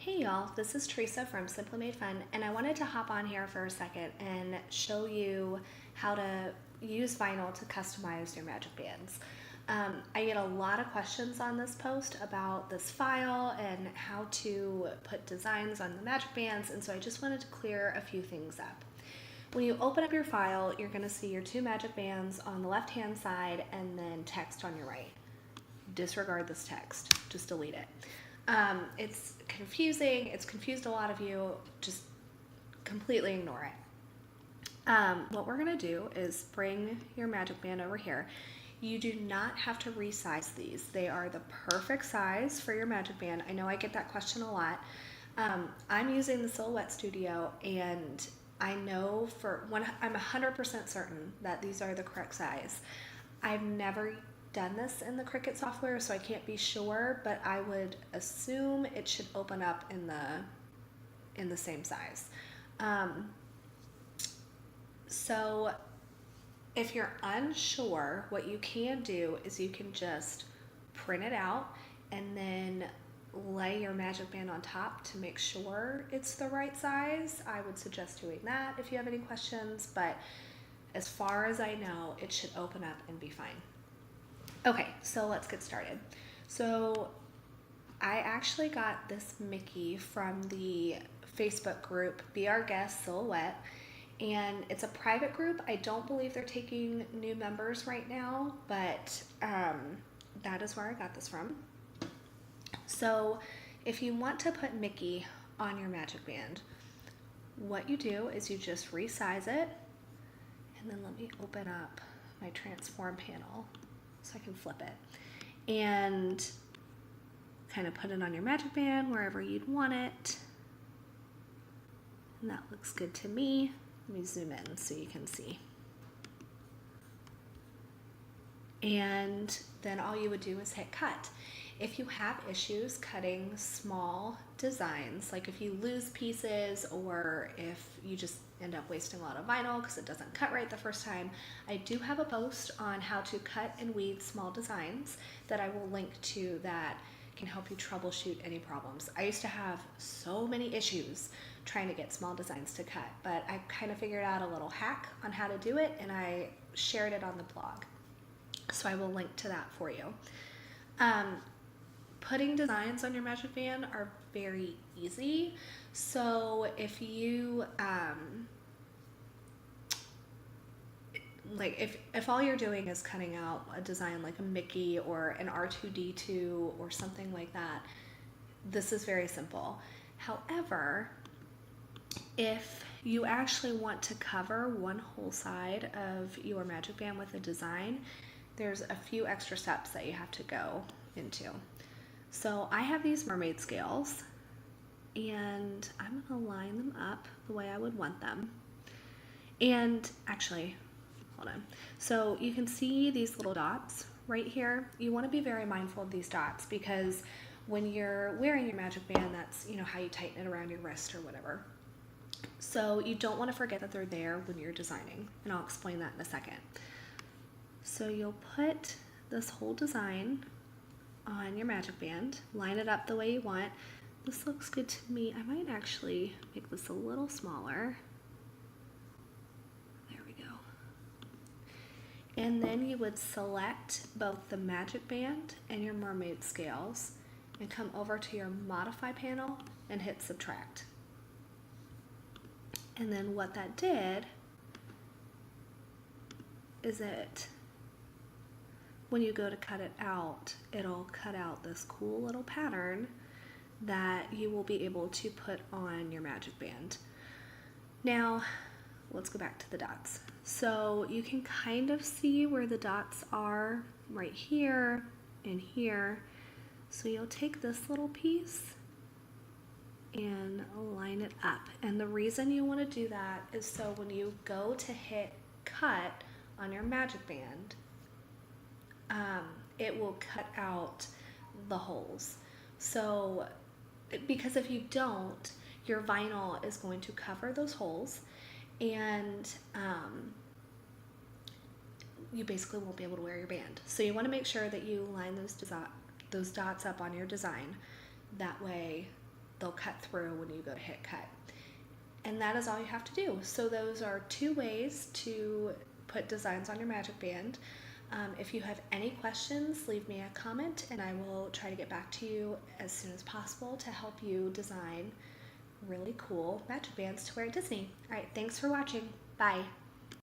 Hey y'all, this is Teresa from Simply Made Fun, and I wanted to hop on here for a second and show you how to use vinyl to customize your magic bands. I get a lot of questions on this post about this file and how to put designs on the magic bands, and so I just wanted to clear a few things up. When you open up your file, you're going to see your two magic bands on the left hand side and then text on your right. Disregard this text, just delete it. It's confusing, it's confused a lot of you, just completely ignore it. What we're going to do is bring your magic band over here. You do not have to resize these. They are the perfect size for your magic band. I know I get that question a lot. I'm using the Silhouette Studio, and I know I'm 100% certain that these are the correct size. I've never done this in the Cricut software, so I can't be sure, but I would assume it should open up in the same size. So if you're unsure, what you can do is you can just print it out and then lay your magic band on top to make sure it's the right size. I would suggest doing that if you have any questions, but as far as I know, it should open up and be fine. Okay, so let's get started. So I actually got this Mickey from the Facebook group Be Our Guest Silhouette, and it's a private group. I don't believe they're taking new members right now, but that is where I got this from. So if you want to put Mickey on your magic band, what you do is you just resize it, and then let me open up my transform panel so I can flip it and kind of put it on your magic band wherever you'd want it. And that looks good to me. Let me zoom in so you can see. And then all you would do is hit cut. If you have issues cutting small designs, like if you lose pieces or if you just end up wasting a lot of vinyl because it doesn't cut right the first time, I do have a post on how to cut and weed small designs that I will link to that can help you troubleshoot any problems. I used to have so many issues trying to get small designs to cut, but I kind of figured out a little hack on how to do it, and I shared it on the blog. So I will link to that for you. Putting designs on your magic band are very easy. So if you if all you're doing is cutting out a design like a Mickey or an R2D2 or something like that, this is very simple. However, if you actually want to cover one whole side of your magic band with a design, there's a few extra steps that you have to go into. So I have these mermaid scales, and I'm going to line them up the way I would want them. And actually, hold on. So you can see these little dots right here. You want to be very mindful of these dots because when you're wearing your magic band, that's how you tighten it around your wrist or whatever. So you don't want to forget that they're there when you're designing, and I'll explain that in a second. So you'll put this whole design on your magic band, line it up the way you want. This looks good to me. I might actually make this a little smaller. There we go. And then you would select both the magic band and your mermaid scales and come over to your modify panel and hit subtract. And then what that did is when you go to cut it out, it'll cut out this cool little pattern that you will be able to put on your magic band. Now, let's go back to the dots. So you can kind of see where the dots are right here and here. So you'll take this little piece and line it up. And the reason you want to do that is so when you go to hit cut on your magic band, it will cut out the holes. So, because if you don't, your vinyl is going to cover those holes, and you basically won't be able to wear your band. So you want to make sure that you line those dots up on your design. That way they'll cut through when you go to hit cut. And that is all you have to do. So those are 2 ways to put designs on your Magic Band. If you have any questions, leave me a comment and I will try to get back to you as soon as possible to help you design really cool Magic Bands to wear at Disney. All right, thanks for watching. Bye.